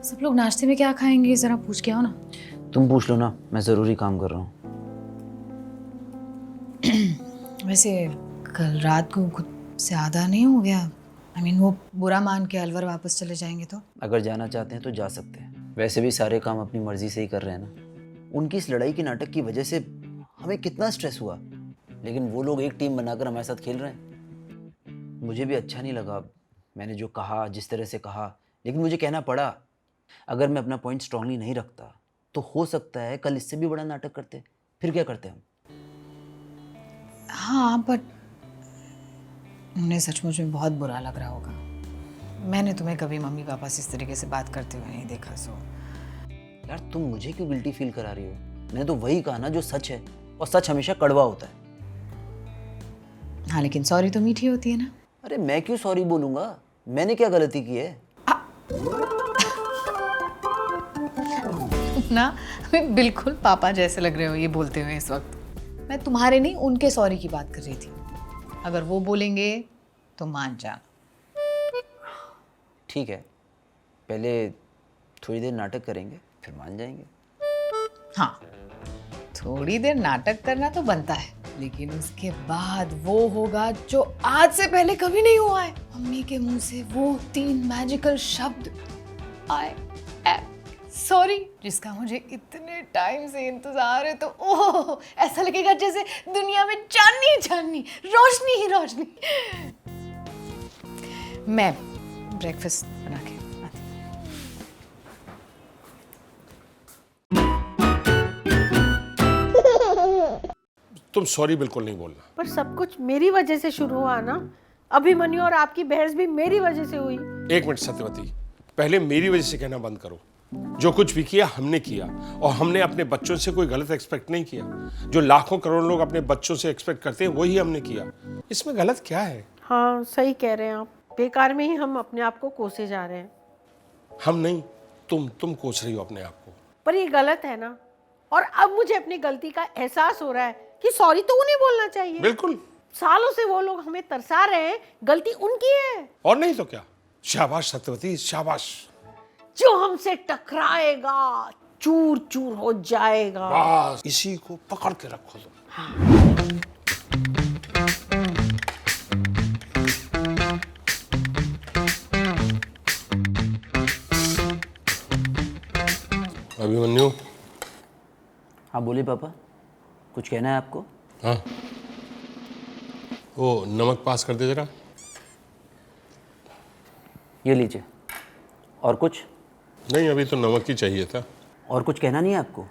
सब लोग नाश्ते में क्या खाएंगे जरा पूछ के आओ ना। तुम पूछ लो ना, मैं ज़रूरी काम कर रहा हूँ। वैसे कल रात को खुद से आधा नहीं हो गया? वो बुरा मान के अलवर वापस चले जाएंगे तो? अगर जाना चाहते हैं तो जा सकते हैं, वैसे भी सारे काम अपनी मर्जी से ही कर रहे हैं ना। उनकी इस लड़ाई के नाटक की वजह से हमें कितना स्ट्रेस हुआ, लेकिन वो लोग एक टीम बनाकर हमारे साथ खेल रहे हैं। मुझे भी अच्छा नहीं लगा मैंने जो कहा, जिस तरह से कहा, लेकिन मुझे कहना पड़ा। अगर मैं अपना पॉइंट स्ट्रांगली नहीं रखता तो हो सकता है कल इससे भी बड़ा नाटक करते। फिर क्या करते हम? हाँ, बट उन्हें सचमुच में बहुत बुरा लग रहा होगा। मैंने तुम्हें कभी मम्मी पापा से इस तरीके से बात करते हुए नहीं देखा। सो यार तुम मुझे क्यों गिल्टी फील करा रही हो? मैंने तो वही कहा ना जो सच है, और सच हमेशा कड़वा होता है। हाँ, लेकिन सॉरी तो मीठी होती है ना। अरे मैं क्यों सॉरी बोलूंगा? मैंने क्या गलती की है? ना बिल्कुल पापा जैसे लग रहे हो ये बोलते हुए इस वक्त। मैं तुम्हारे नहीं उनके सॉरी की बात कर रही थी। अगर वो बोलेंगे तो मान जाना। ठीक है, पहले थोड़ी देर नाटक करेंगे फिर मान जाएंगे। हाँ, थोड़ी देर नाटक करना तो बनता है, लेकिन उसके बाद वो होगा जो आज से पहले कभी नहीं हुआ है। मम्मी के मुंह से वो 3 मैजिकल शब्द, आई एम सॉरी, जिसका मुझे इतने टाइम से इंतजार है। तो ओह, ऐसा लगेगा जैसे दुनिया में चांदनी ही चांदनी, रोशनी ही रोशनी। मैं ब्रेकफास्ट बना के आती हूँ। तुम सॉरी बिल्कुल नहीं बोलना। पर सब कुछ मेरी वजह से शुरू हुआ ना। अभिमन्यु और आपकी बहस भी मेरी वजह से हुई। एक मिनट सत्यवती, पहले मेरी वजह से कहना बंद करो। जो कुछ भी किया हमने किया, और हमने अपने बच्चों से कोई गलत एक्सपेक्ट नहीं किया। जो लाखों करोड़ों लोग अपने बच्चों से एक्सपेक्ट करते हैं वही हमने किया। इसमें गलत क्या है? हाँ, सही कह रहे हैं आप। बेकार में ही हम अपने आप को कोसे जा रहे हैं। हम नहीं, तुम कोस रही हो अपने आप को। पर ये गलत है ना। और अब मुझे अपनी गलती का एहसास हो रहा है कि सॉरी तो उन्हें बोलना चाहिए। बिल्कुल। सालों से वो लोग हमें तरसा रहे हैं, गलती उनकी है। और नहीं तो क्या। शाबाश सत्यवती, शाबाश। जो हमसे टकराएगा चूर चूर हो जाएगा। बस इसी को पकड़ के रखो तुम। अभिमन्यु। हाँ बोलिए पापा, कुछ कहना है आपको? हाँ, वो नमक पास कर दे जरा। ये लीजिए। और कुछ? नहीं, अभी तो नमक ही चाहिए था। और कुछ कहना नहीं है आपको?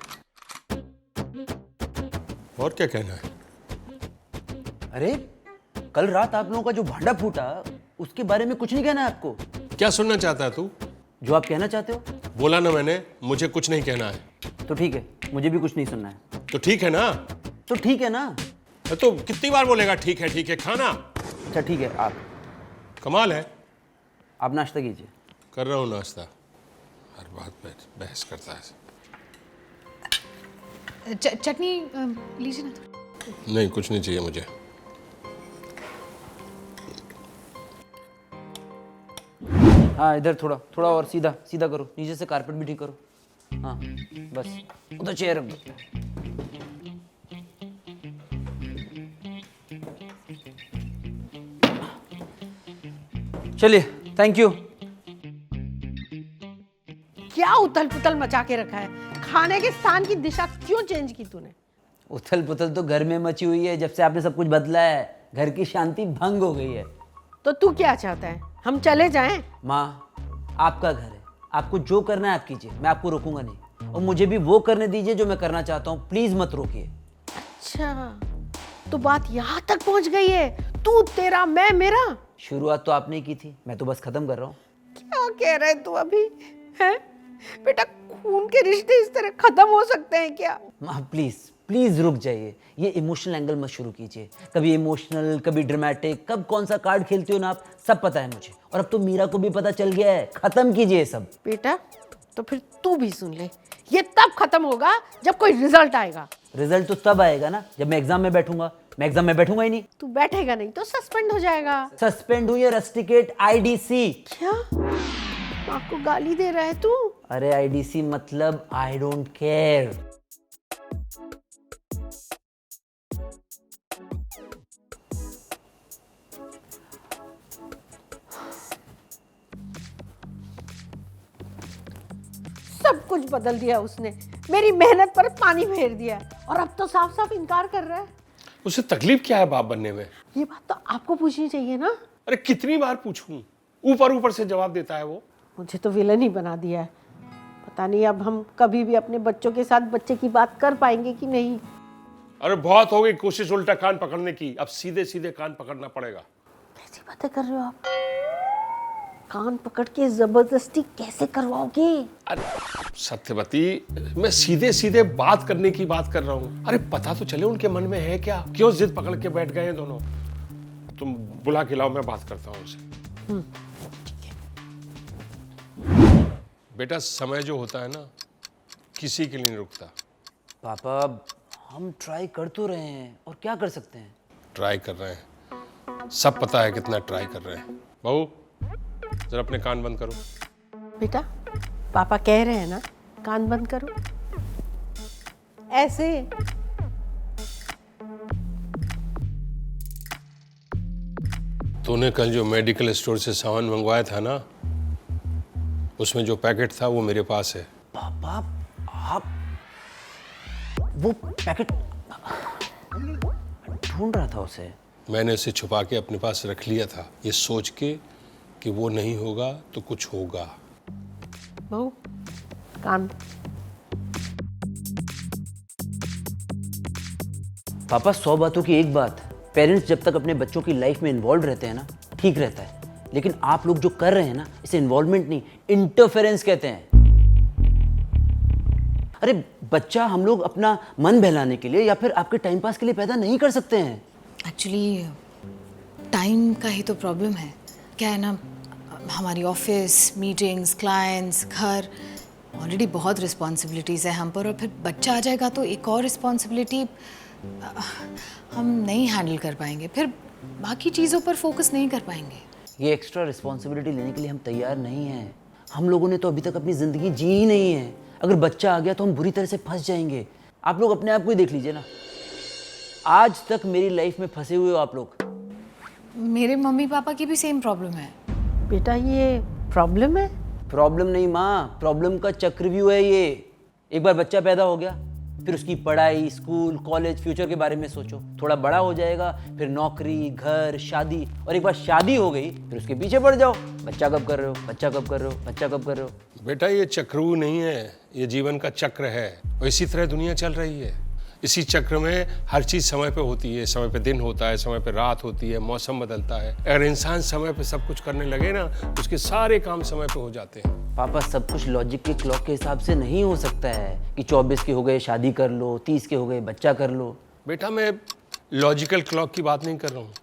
और क्या कहना है? अरे कल रात आप लोगों का जो भांडा फूटा उसके बारे में कुछ नहीं कहना है आपको? क्या सुनना चाहता है तू? जो आप कहना चाहते हो। बोला ना मैंने, मुझे कुछ नहीं कहना है। तो ठीक है, मुझे भी कुछ नहीं सुनना है। तो ठीक है ना? तो ठीक है ना? तो कितनी बार बोलेगा ठीक है खाना? अच्छा ठीक है, आप कमाल है। आप नाश्ता कीजिए। कर रहा हूँ नाश्ता। हर बात पे बहस करता है। चटनी लीजिए ना थोड़ी। नहीं, कुछ नहीं चाहिए मुझे। हाँ इधर थोड़ा थोड़ा और सीधा सीधा करो, नीचे से कारपेट भी ठीक करो। हाँ बस, उधर चेयर रख दो। चलिए, थैंक यू। क्या उथल पुथल मचा के रखा है? खाने के स्थान की दिशा क्यों चेंज की तूने? उथल पुथल तो घर में मची हुई है। जब से आपने सब कुछ बदला है, घर की शांति भंग हो गई है। तो तू क्या चाहता है, हम चले जाएं? माँ, आपका घर है, आपको जो करना है आप कीजिए, मैं आपको रोकूंगा नहीं। और मुझे भी वो करने दीजिए जो मैं करना चाहता हूँ, प्लीज मत रोकिए। अच्छा, तो बात यहाँ तक पहुँच गई है। तू तेरा, मैं मेरा। शुरुआत तो आपने की थी, मैं तो बस खत्म कर रहा हूँ। क्या कह रहे तू अभी है? बेटा, खून के रिश्ते इस तरह खत्म हो सकते हैं क्या? माँ प्लीज प्लीज रुक जाइए। ये इमोशनल एंगल मत शुरू कीजिए। कभी इमोशनल, कभी ड्रामेटिक, कब कौन सा कार्ड खेलती हो ना आप, सब पता है मुझे। और अब तो मीरा को भी पता चल गया है। खत्म कीजिए सब। बेटा, तो फिर तू भी सुन ले। ये तब खत्म होगा जब कोई रिजल्ट आएगा। रिजल्ट तो तब आएगा ना जब मैं एग्जाम में बैठूंगा। मैं एग्जाम में बैठूंगा ही नहीं। तू बैठेगा नहीं तो सस्पेंड हो जाएगा। सस्पेंड हुई है, रस्टिकेट आईडीसी। क्या? माँ को गाली दे रहा है तू? अरे आईडीसी मतलब आई डोंट केयर। सब कुछ बदल दिया उसने, मेरी मेहनत पर पानी फेर दिया और अब तो साफ साफ इनकार कर रहा है। उसे तकलीफ क्या है बाप बनने में? ये बात तो आपको पूछनी चाहिए ना। अरे कितनी बार पूछूं, ऊपर ऊपर से जवाब देता है वो। मुझे तो विलन ही बना दिया है। पता नहीं अब हम कभी भी अपने बच्चों के साथ बच्चे की बात कर पाएंगे कि नहीं। अरे बहुत हो गई कोशिश उल्टा कान पकड़ने की, अब सीधे सीधे कान पकड़ना पड़ेगा। कैसी बातें कर रहे हो आप? कान पकड़ के जबरदस्ती कैसे करवाओगे? अरे सत्यवती, मैं सीधे सीधे बात करने की बात कर रहा हूँ। अरे पता तो चले उनके मन में है क्या, क्यों जिद पकड़ के बैठ गए हैं दोनों। तुम बुला के लाओ, मैं बात करता हूँ उनसे। बेटा समय जो होता है ना, किसी के लिए नहीं रुकता। पापा हम ट्राई कर तो रहे हैं, और क्या कर सकते हैं। ट्राई कर रहे हैं, सब पता है कितना ट्राई कर रहे हैं। बहू जरा अपने कान बंद करो। बेटा पापा कह रहे हैं ना, कान बंद करो। ऐसे तूने कल जो मेडिकल स्टोर से सामान मंगवाया था ना, उसमें जो पैकेट था वो मेरे पास है। पापा आप वो पैकेट ढूंढ रहा था उसे। मैंने उसे छुपा के अपने पास रख लिया था, ये सोच के कि वो नहीं होगा तो कुछ होगा। बहू कान। पापा 100 बातों की एक बात, पेरेंट्स जब तक अपने बच्चों की लाइफ में इन्वॉल्व रहते हैं ना, ठीक रहता है। लेकिन आप लोग जो कर रहे हैं ना, इसे इन्वॉल्वमेंट नहीं, इंटरफेरेंस कहते हैं। अरे बच्चा हम लोग अपना मन बहलाने के लिए या फिर आपके टाइम पास के लिए पैदा नहीं कर सकते हैं। एक्चुअली टाइम का ही तो प्रॉब्लम है। क्या है ना, हमारी ऑफिस मीटिंग्स, क्लाइंट्स, घर, ऑलरेडी बहुत रिस्पॉन्सिबिलिटीज़ है हम पर, और फिर बच्चा आ जाएगा तो एक और रिस्पॉन्सिबिलिटी हम नहीं हैंडल कर पाएंगे, फिर बाकी चीज़ों पर फोकस नहीं कर पाएंगे। ये एक्स्ट्रा रिस्पॉन्सिबिलिटी लेने के लिए हम तैयार नहीं हैं। हम लोगों ने तो अभी तक अपनी ज़िंदगी जी ही नहीं है। अगर बच्चा आ गया तो हम बुरी तरह से फंस जाएंगे। आप लोग अपने आप को ही देख लीजिए ना, आज तक मेरी लाइफ में फंसे हुए हो आप लोग। मेरे मम्मी पापा की भी सेम प्रॉब्लम है। बेटा ये प्रॉब्लम है? प्रॉब्लम नहीं माँ, प्रॉब्लम का चक्रव्यूह है ये। एक बार बच्चा पैदा हो गया, फिर उसकी पढ़ाई, स्कूल, कॉलेज, फ्यूचर के बारे में सोचो। थोड़ा बड़ा हो जाएगा, फिर नौकरी, घर, शादी, और एक बार शादी हो गई फिर उसके पीछे पड़ जाओ। बच्चा कब कर रहे हो, बच्चा कब कर रहे हो, बच्चा कब कर रहे हो। बेटा ये चक्रव्यूह नहीं है, ये जीवन का चक्र है, और इसी तरह दुनिया चल रही है। इसी चक्र में हर चीज़ समय पे होती है, समय पे दिन होता है, समय पे रात होती है, मौसम बदलता है। अगर इंसान समय पे सब कुछ करने लगे ना, तो उसके सारे काम समय पे हो जाते हैं। पापा सब कुछ लॉजिक के क्लॉक के हिसाब से नहीं हो सकता है कि 24 के हो गए शादी कर लो, 30 के हो गए बच्चा कर लो। बेटा मैं लॉजिकल क्लॉक की बात नहीं कर रहा हूँ,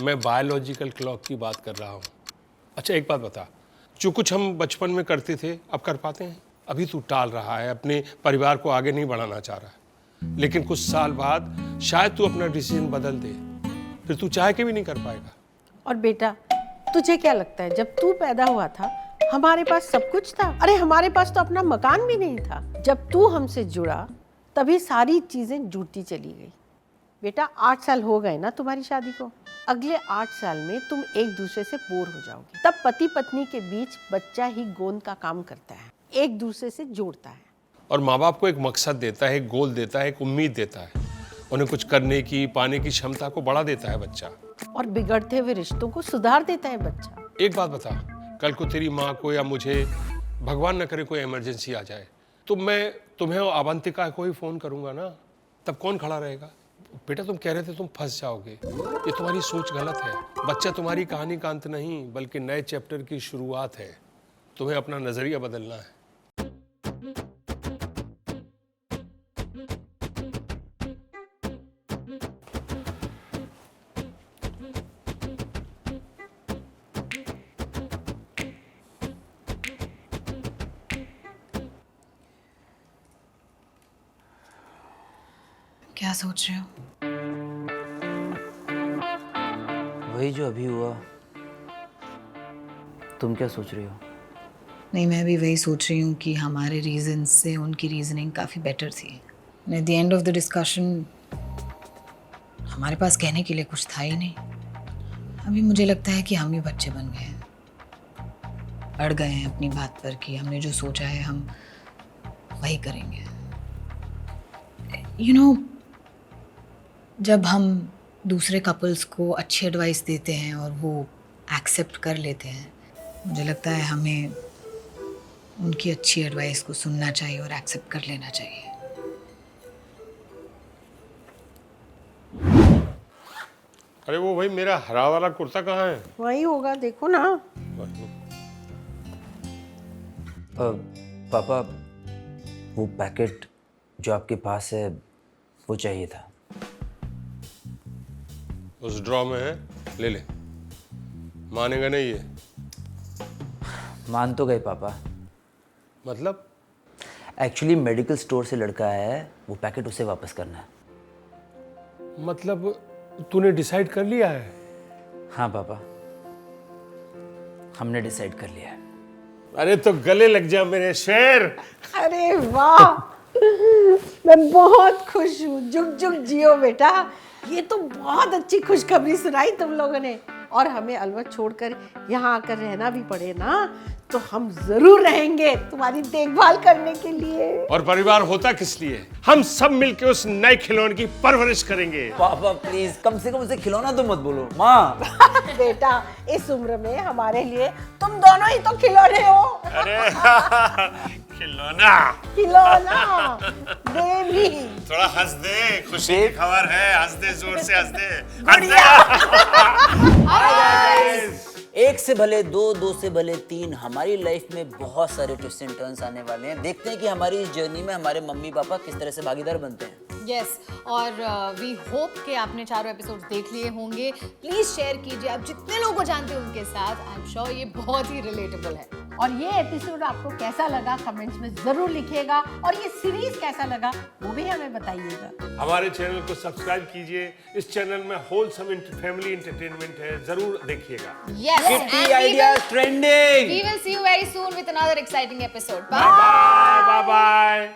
मैं बायोलॉजिकल क्लॉक की बात कर रहा हूँ। अच्छा एक बात बता, जो कुछ हम बचपन में करते थे अब कर पाते हैं? अभी तू टाल रहा है, अपने परिवार को आगे नहीं बढ़ाना चाह रहा है, लेकिन कुछ साल बाद शायद तू अपना डिसीजन बदल दे, फिर तू चाह के भी नहीं कर पाएगा। और बेटा तुझे क्या लगता है, जब तू पैदा हुआ था हमारे पास सब कुछ था? अरे हमारे पास तो अपना मकान भी नहीं था। जब तू हमसे जुड़ा तभी सारी चीजें जुड़ती चली गई। बेटा 8 साल हो गए ना तुम्हारी शादी को, अगले 8 साल में तुम एक दूसरे से बोर हो जाओगे। तब पति पत्नी के बीच बच्चा ही गोंद का काम करता है, एक दूसरे से जोड़ता है। और माँ बाप को एक मकसद देता है, एक गोल देता है, एक उम्मीद देता है, उन्हें कुछ करने की, पाने की क्षमता को बढ़ा देता है बच्चा। और बिगड़ते हुए रिश्तों को सुधार देता है बच्चा। एक बात बता, कल को तेरी माँ को या मुझे, भगवान न करे कोई इमरजेंसी आ जाए, तो मैं तुम्हें और अवंतिका को ही फ़ोन करूँगा ना, तब कौन खड़ा रहेगा? बेटा तुम कह रहे थे तुम फंस जाओगे, ये तुम्हारी सोच गलत है। बच्चा तुम्हारी कहानी का अंत नहीं, बल्कि नए चैप्टर की शुरुआत है। तुम्हें अपना नज़रिया बदलना है। क्या सोच रहे हो? वही जो अभी हुआ। तुम क्या सोच रही हो? नहीं, मैं भी वही सोच रही हूँ कि हमारे रीजन से उनकी रीजनिंग काफ़ी बेटर थी। At the end of the discussion हमारे पास कहने के लिए कुछ था ही नहीं। अभी मुझे लगता है कि हम ही बच्चे बन गए हैं, अड़ गए हैं अपनी बात पर कि हमने जो सोचा है हम वही करेंगे। यू नो, जब हम दूसरे कपल्स को अच्छी एडवाइस देते हैं और वो एक्सेप्ट कर लेते हैं, मुझे लगता है हमें उनकी अच्छी एडवाइस को सुनना चाहिए और एक्सेप्ट कर लेना चाहिए। अरे वो भाई मेरा हरा वाला कुर्ता कहाँ है? वही होगा, देखो ना। पापा, वो पैकेट जो आपके पास है वो चाहिए था। उस ड्रॉ में है, ले ले। मानेगा नहीं ये? मान तो गए पापा। मतलब? एक्चुअली मेडिकल स्टोर से लड़का आया है, वो पैकेट उसे वापस करना है। मतलब तूने डिसाइड कर लिया है? हाँ पापा, हमने डिसाइड कर लिया है। अरे तो गले लग जा मेरे शेर। अरे वाह, मैं बहुत खुश हूँ। जुग जुग जियो बेटा, ये तो बहुत अच्छी खुशखबरी सुनाई तुम लोगों ने। और हमें अलवत छोड़कर यहाँ आकर रहना भी पड़े ना, तो हम जरूर रहेंगे तुम्हारी देखभाल करने के लिए। और परिवार होता किस लिए? हम सब मिलके उस नए खिलौने की परवरिश करेंगे। पापा प्लीज, कम से कम उसे खिलौना तो मत बोलो। माँ बेटा, इस उम्र में हमारे लिए तुम दोनों ही तो खिलौने हो। अरे खिलौना, खिलौना बेबी। थोड़ा हंस दे, खुशी की खबर है। हंस दे, जोर से हंस दे, हंस दे। एक से भले दो, दो से भले तीन, हमारी लाइफ में बहुत सारे ट्विस्ट एंड टर्न्स आने वाले हैं। देखते हैं कि हमारी इस जर्नी में हमारे मम्मी पापा किस तरह से भागीदार बनते हैं। यस, और वी होप कि आपने चारों एपिसोड्स देख लिए होंगे। प्लीज शेयर कीजिए, आप जितने लोगों को जानते हैं उनके साथ। आई एम श्योर ये बहुत ही रिलेटेबल है। और ये एपिसोड आपको कैसा लगा कमेंट्स में जरूर लिखिएगा, और ये सीरीज कैसा लगा वो भी हमें बताइएगा। हमारे चैनल को सब्सक्राइब कीजिए। इस चैनल में होलसम फैमिली एंटरटेनमेंट है, जरूर देखिएगा। Yes, kitty and idea trending. we will see you very soon with another exciting episode. Bye. Bye bye bye.